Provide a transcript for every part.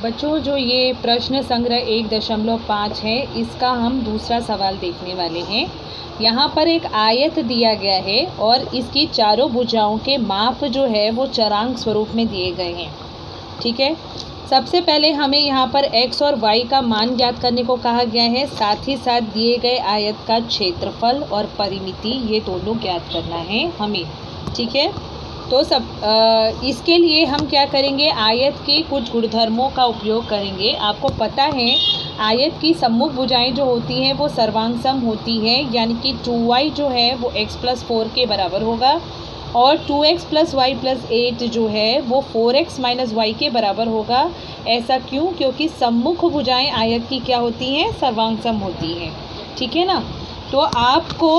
बच्चों, जो ये प्रश्न संग्रह 1.5 है, इसका हम दूसरा सवाल देखने वाले हैं। यहाँ पर एक आयत दिया गया है और इसकी चारों भुजाओं के माप जो है वो चरांक स्वरूप में दिए गए हैं। ठीक है, सबसे पहले हमें यहाँ पर x और y का मान ज्ञात करने को कहा गया है। साथ ही साथ दिए गए आयत का क्षेत्रफल और परिमिति, ये दोनों ज्ञात करना है हमें। ठीक है, तो इसके लिए हम क्या करेंगे, आयत के कुछ गुणधर्मों का उपयोग करेंगे। आपको पता है आयत की सम्मुख भुजाएं जो होती हैं वो सर्वांग सम होती है, यानी कि 2y जो है वो x + 4 के बराबर होगा और 2x + y + 8 जो है वो 4x - y के बराबर होगा। ऐसा क्यों? क्योंकि सम्मुख भुजाएं आयत की क्या होती हैं, सर्वांग सम होती हैं। ठीक है ना, तो आपको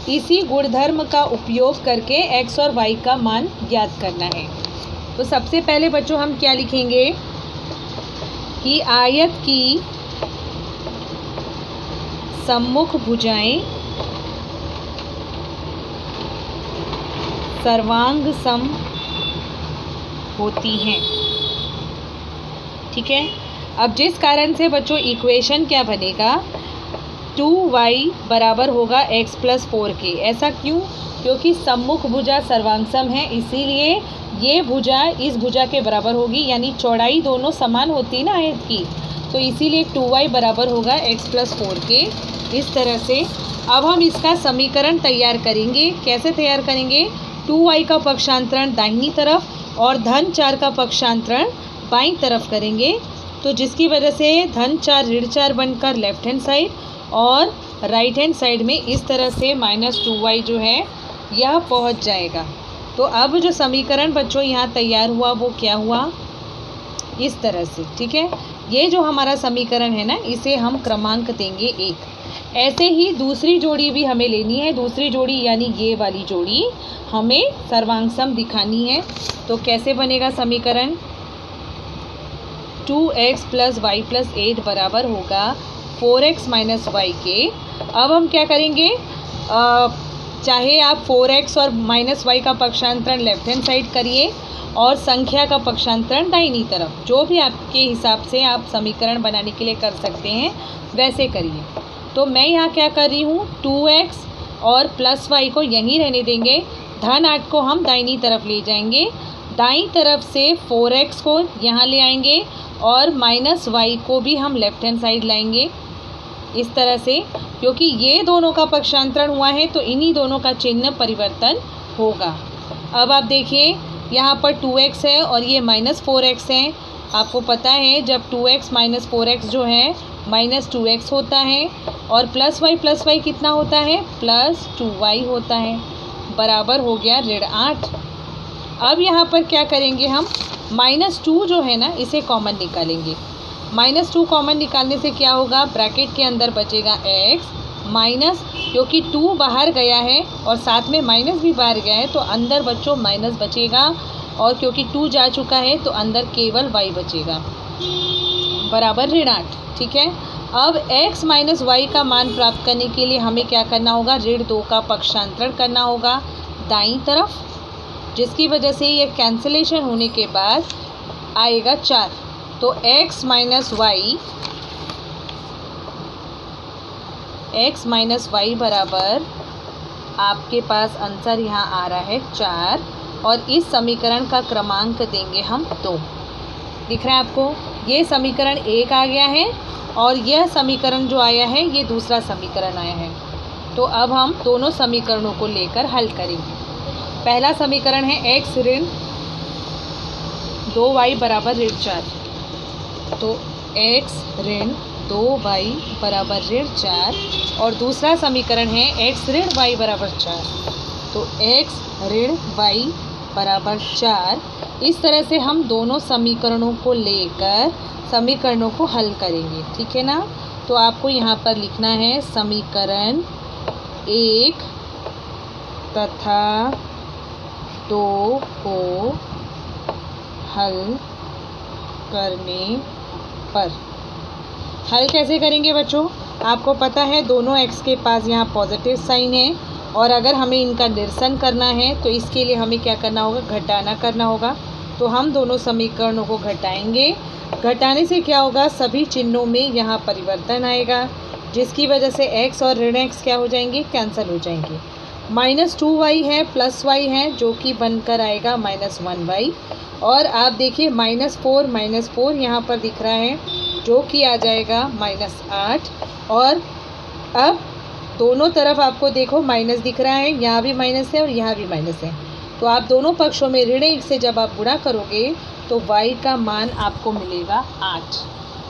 इसी गुणधर्म का उपयोग करके x और y का मान ज्ञात करना है। तो सबसे पहले बच्चों हम क्या लिखेंगे कि आयत की सम्मुख भुजाएं सर्वांग सम होती हैं। ठीक है, अब जिस कारण से बच्चों इक्वेशन क्या बनेगा, 2y बराबर होगा x + 4 के। ऐसा क्यों? क्योंकि सम्मुख भुजा सर्वांग सम है, इसीलिए ये भुजा इस भुजा के बराबर होगी, यानी चौड़ाई दोनों समान होती है ना आयत की, तो इसीलिए 2y बराबर होगा x + 4 के। इस तरह से अब हम इसका समीकरण तैयार करेंगे। कैसे तैयार करेंगे? 2y का पक्षांतरण दाहिनी तरफ और -4 का पक्षांतरण बाईं तरफ करेंगे, तो जिसकी वजह से -4 ऋण 4 बनकर लेफ्ट हैंड साइड और राइट हैंड साइड में इस तरह से -2y जो है यह पहुंच जाएगा। तो अब जो समीकरण बच्चों यहाँ तैयार हुआ वो क्या हुआ, इस तरह से। ठीक है, ये जो हमारा समीकरण है ना, इसे हम क्रमांक देंगे 1। ऐसे ही दूसरी जोड़ी भी हमें लेनी है। दूसरी जोड़ी यानी ये वाली जोड़ी हमें सर्वांग सम दिखानी है। तो कैसे बनेगा समीकरण? 2x + y + 8 बराबर होगा 4x - y के। अब हम क्या करेंगे, चाहे आप 4x और -y का पक्षांतरण लेफ्ट हैंड साइड करिए और संख्या का पक्षांतरण दाहिनी तरफ, जो भी आपके हिसाब से आप समीकरण बनाने के लिए कर सकते हैं वैसे करिए। तो मैं यहाँ क्या कर रही हूँ, 2x और +y को यहीं रहने देंगे, -8 को हम दाहिनी तरफ ले जाएंगे, दाईं तरफ से 4x को यहाँ ले आएंगे और -y को भी हम लेफ्ट हैंड साइड लाएंगे इस तरह से। क्योंकि ये दोनों का पक्षांतरण हुआ है तो इन्हीं दोनों का चिन्ह परिवर्तन होगा। अब आप देखिए यहाँ पर 2x है और ये -4x है। आपको पता है जब 2x - 4x जो है -2x होता है और +y कितना होता है, +2y होता है, बराबर हो गया ऋण 8। अब यहाँ पर क्या करेंगे हम, -2 जो है ना इसे कॉमन निकालेंगे। -2 कॉमन निकालने से क्या होगा, ब्रैकेट के अंदर बचेगा x माइनस, क्योंकि 2 बाहर गया है और साथ में माइनस भी बाहर गया है तो अंदर बच्चों माइनस बचेगा, और क्योंकि 2 जा चुका है तो अंदर केवल y बचेगा, बराबर ऋण 8। ठीक है, अब x - y का मान प्राप्त करने के लिए हमें क्या करना होगा, ऋण 2 का पक्षांतरण करना होगा दाईं तरफ, जिसकी वजह से ये कैंसिलेशन होने के बाद आएगा 4। तो x - y बराबर आपके पास आंसर यहाँ आ रहा है 4, और इस समीकरण का क्रमांक देंगे हम 2। दिख रहा है आपको, ये समीकरण 1 आ गया है और यह समीकरण जो आया है ये दूसरा समीकरण आया है। तो अब हम दोनों समीकरणों को लेकर हल करेंगे। पहला समीकरण है x ऋण 2y बराबर ऋण 4, तो x ऋण 2y बराबर ऋण 4, और दूसरा समीकरण है x ऋण y बराबर 4, तो x ऋण y बराबर 4। इस तरह से हम दोनों समीकरणों को लेकर समीकरणों को हल करेंगे। ठीक है ना, तो आपको यहाँ पर लिखना है समीकरण 1 तथा 2 को हल करने पर। हल कैसे करेंगे बच्चों, आपको पता है दोनों x के पास यहाँ पॉजिटिव साइन है, और अगर हमें इनका निरसन करना है तो इसके लिए हमें क्या करना होगा, घटाना करना होगा। तो हम दोनों समीकरणों को घटाएंगे। घटाने से क्या होगा, सभी चिन्हों में यहाँ परिवर्तन आएगा, जिसकी वजह से x और ऋण x क्या हो जाएंगे, कैंसिल हो जाएंगे। -2y है प्लस y है, जो कि बनकर आएगा -1y। और आप देखिए -4 यहाँ पर दिख रहा है, जो कि आ जाएगा -8। और अब दोनों तरफ आपको देखो माइनस दिख रहा है, यहाँ भी माइनस है और यहाँ भी माइनस है। तो आप दोनों पक्षों में ऋण 1 से जब आप गुणा करोगे तो y का मान आपको मिलेगा 8।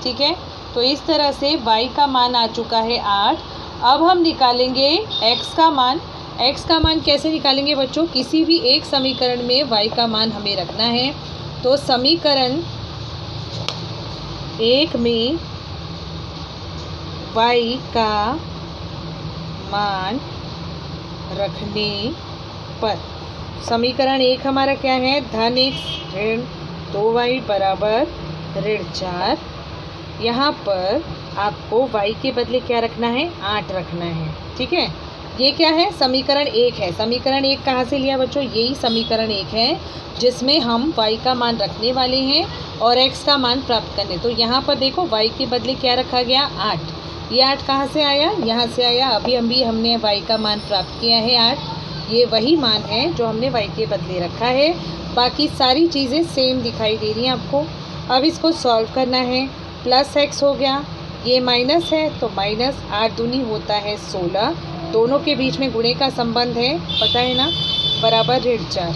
ठीक है, तो इस तरह से y का मान आ चुका है 8। अब हम निकालेंगे x का मान। x का मान कैसे निकालेंगे बच्चों, किसी भी एक समीकरण में y का मान हमें रखना है। तो समीकरण 1 में y का मान रखने पर समीकरण 1 हमारा क्या है, धन x ऋण 2y बराबर ऋण 4। यहाँ पर आपको y के बदले क्या रखना है, 8 रखना है। ठीक है, ये क्या है, समीकरण 1 है। समीकरण 1 कहाँ से लिया बच्चों, यही समीकरण 1 है जिसमें हम y का मान रखने वाले हैं और x का मान प्राप्त करने। तो यहाँ पर देखो y के बदले क्या रखा गया, 8। ये 8 कहाँ से आया, यहाँ से आया। अभी हमने y का मान प्राप्त किया है 8। ये वही मान है जो हमने y के बदले रखा है। बाकी सारी चीज़ें सेम दिखाई दे रही हैं आपको। अब इसको सॉल्व करना है। प्लस x हो गया, ये माइनस है तो माइनस, 8 दूनी होता है 16। दोनों के बीच में गुणे का संबंध है, पता है ना, बराबर ऋण 4।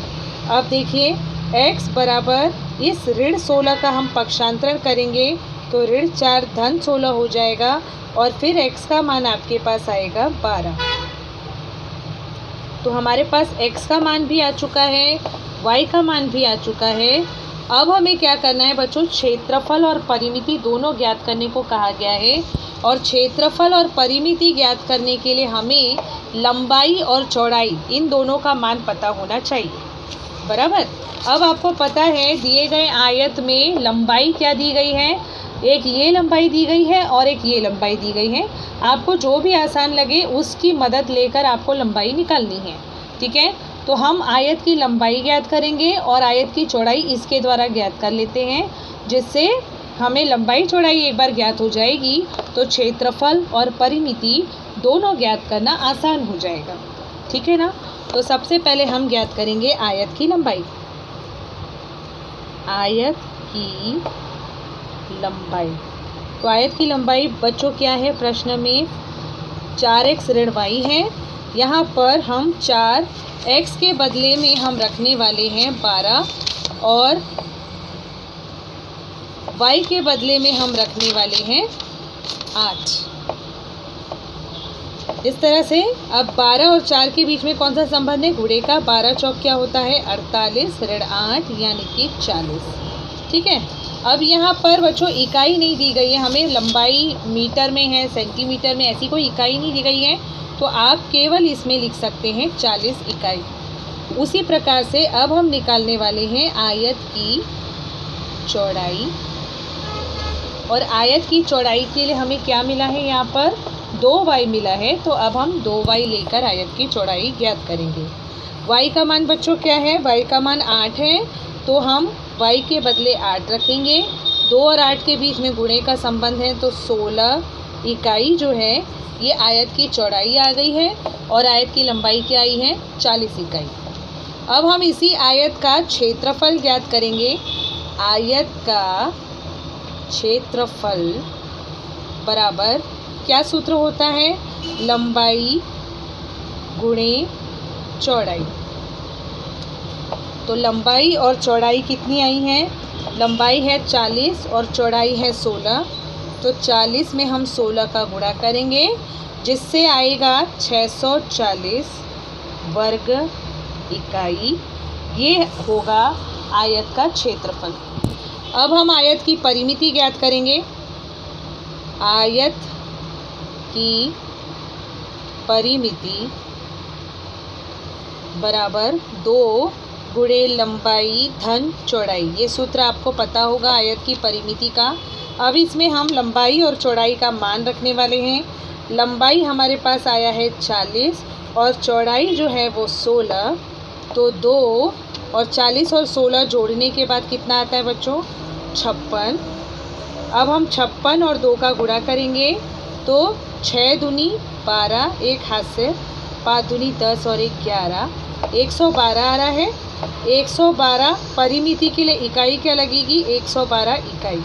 अब देखिए x बराबर इस ऋण 16 का हम पक्षांतरण करेंगे तो ऋण 4 धन 16 हो जाएगा और फिर x का मान आपके पास आएगा 12। तो हमारे पास x का मान भी आ चुका है, y का मान भी आ चुका है। अब हमें क्या करना है बच्चों, क्षेत्रफल और परिमिति दोनों ज्ञात करने को कहा गया है। और क्षेत्रफल और परिमिति ज्ञात करने के लिए हमें लंबाई और चौड़ाई इन दोनों का मान पता होना चाहिए, बराबर। अब आपको पता है दिए गए आयत में लंबाई क्या दी गई है, एक ये लंबाई दी गई है और एक ये लंबाई दी गई है। आपको जो भी आसान लगे उसकी मदद लेकर आपको लंबाई निकालनी है। ठीक है, तो हम आयत की लंबाई ज्ञात करेंगे और आयत की चौड़ाई इसके द्वारा ज्ञात कर लेते हैं, जिससे हमें लंबाई चौड़ाई एक बार ज्ञात हो जाएगी तो क्षेत्रफल और परिमिति दोनों ज्ञात करना आसान हो जाएगा। ठीक है ना, तो सबसे पहले हम ज्ञात करेंगे आयत की लंबाई। आयत की लंबाई, तो आयत की लंबाई बच्चों क्या है, प्रश्न में 4x ऋण y है। यहाँ पर हम 4x के बदले में हम रखने वाले हैं 12 और y के बदले में हम रखने वाले हैं 8। इस तरह से अब 12 और 4 के बीच में कौन सा संबंध है, गुणे का। 12 चौक क्या होता है, 48 ऋण 8 यानी कि 40। ठीक है, अब यहाँ पर बच्चों इकाई नहीं दी गई है, हमें लंबाई मीटर में है, सेंटीमीटर में, ऐसी कोई इकाई नहीं दी गई है। तो आप केवल इसमें लिख सकते हैं 40 इकाई। उसी प्रकार से अब हम निकालने वाले हैं आयत की चौड़ाई। और आयत की चौड़ाई के लिए हमें क्या मिला है, यहाँ पर 2y मिला है। तो अब हम 2y लेकर आयत की चौड़ाई ज्ञात करेंगे। y का मान बच्चों क्या है, y का मान 8 है, तो हम y के बदले 8 रखेंगे। 2 और 8 के बीच में गुणे का संबंध है, तो 16 इकाई जो है ये आयत की चौड़ाई आ गई है और आयत की लंबाई क्या आई है, 40 इकाई। अब हम इसी आयत का क्षेत्रफल ज्ञात करेंगे। आयत का क्षेत्रफल बराबर क्या सूत्र होता है, लंबाई गुणे चौड़ाई। तो लंबाई और चौड़ाई कितनी आई है, लंबाई है 40 और चौड़ाई है 16। तो 40 में हम 16 का गुणा करेंगे, जिससे आएगा 640 वर्ग इकाई। ये होगा आयत का क्षेत्रफल। अब हम आयत की परिमिति ज्ञात करेंगे। आयत की परिमिति बराबर 2 गुणे लंबाई धन चौड़ाई। ये सूत्र आपको पता होगा आयत की परिमिति का। अब इसमें हम लंबाई और चौड़ाई का मान रखने वाले हैं। लंबाई हमारे पास आया है 40 और चौड़ाई जो है वो 16। तो 2 और 40 और 16 जोड़ने के बाद कितना आता है बच्चों, 56। अब हम 56 और 2 का गुणा करेंगे तो 6 दूनी 12, एक हाथ से 5 दूनी 10 और 1 11, 112 आ रहा है। 112 परिमिति के लिए इकाई क्या लगेगी? 112 इकाई।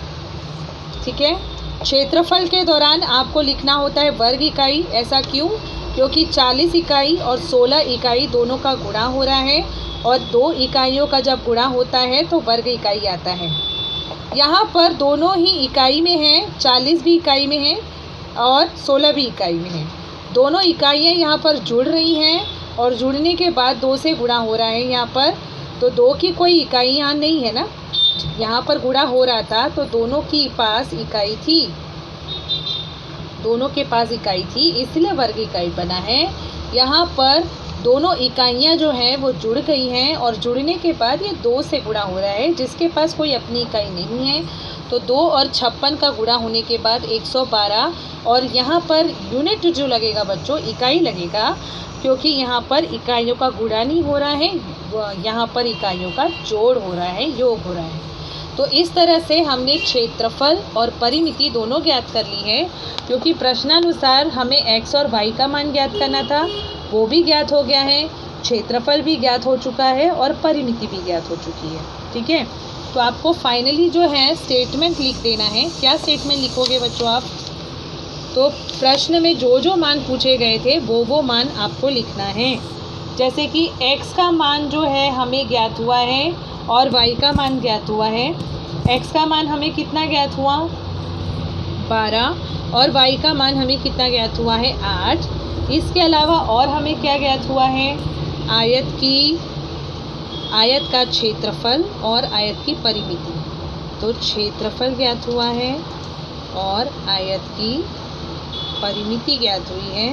ठीक है। क्षेत्रफल के दौरान आपको लिखना होता है वर्ग इकाई। ऐसा क्यों? क्योंकि 40 इकाई और 16 इकाई दोनों का गुणा हो रहा है और 2 इकाइयों का जब गुणा होता है तो वर्ग इकाई आता है। यहाँ पर दोनों ही इकाई में हैं, 40 भी इकाई में है और 16 भी इकाई में है। दोनों इकाइयाँ यहाँ पर जुड़ रही हैं और जुड़ने के बाद 2 से गुणा हो रहा है यहाँ पर, तो 2 की कोई इकाई यहाँ नहीं है ना, यहाँ पर गुणा हो रहा था तो दोनों के पास इकाई थी, दोनों के पास इकाई थी, इसलिए वर्ग इकाई बना है। यहाँ पर दोनों इकाइयाँ जो हैं वो जुड़ गई हैं और जुड़ने के बाद ये 2 से गुणा हो रहा है, जिसके पास कोई अपनी इकाई नहीं है। तो 2 और 56 का गुणा होने के बाद 112, और यहाँ पर यूनिट जो लगेगा बच्चों, इकाई लगेगा, क्योंकि यहाँ पर इकाइयों का गुणा नहीं हो रहा है, यहाँ पर इकाइयों का जोड़ हो रहा है, योग हो रहा है। तो इस तरह से हमने क्षेत्रफल और परिमिति दोनों ज्ञात कर ली है, क्योंकि प्रश्नानुसार हमें x और y का मान ज्ञात करना था, वो भी ज्ञात हो गया है, क्षेत्रफल भी ज्ञात हो चुका है और परिमिति भी ज्ञात हो चुकी है। ठीक है। तो आपको फाइनली जो है स्टेटमेंट लिख देना है। क्या स्टेटमेंट लिखोगे बच्चों आप? तो प्रश्न में जो जो मान पूछे गए थे वो मान आपको लिखना है। जैसे कि x का मान जो है हमें ज्ञात हुआ है और y का मान ज्ञात हुआ है। x का मान हमें कितना ज्ञात हुआ? 12, और y का मान हमें कितना ज्ञात हुआ है? 8। इसके अलावा और हमें क्या ज्ञात हुआ है? आयत का क्षेत्रफल और आयत की परिमिति। तो क्षेत्रफल ज्ञात हुआ है और आयत की परिमिति ज्ञात हुई है।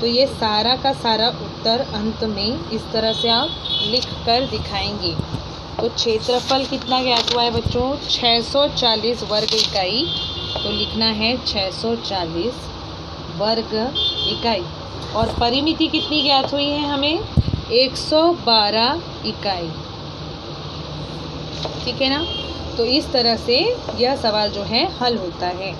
तो ये सारा का सारा उत्तर अंत में इस तरह से आप लिख कर दिखाएंगे। तो क्षेत्रफल कितना ज्ञात हुआ है बच्चों? 640 वर्ग इकाई। तो लिखना है 640 वर्ग इकाई। और परिमिति कितनी ज्ञात हुई है हमें? 112 इकाई। ठीक है ना। तो इस तरह से यह सवाल जो है हल होता है।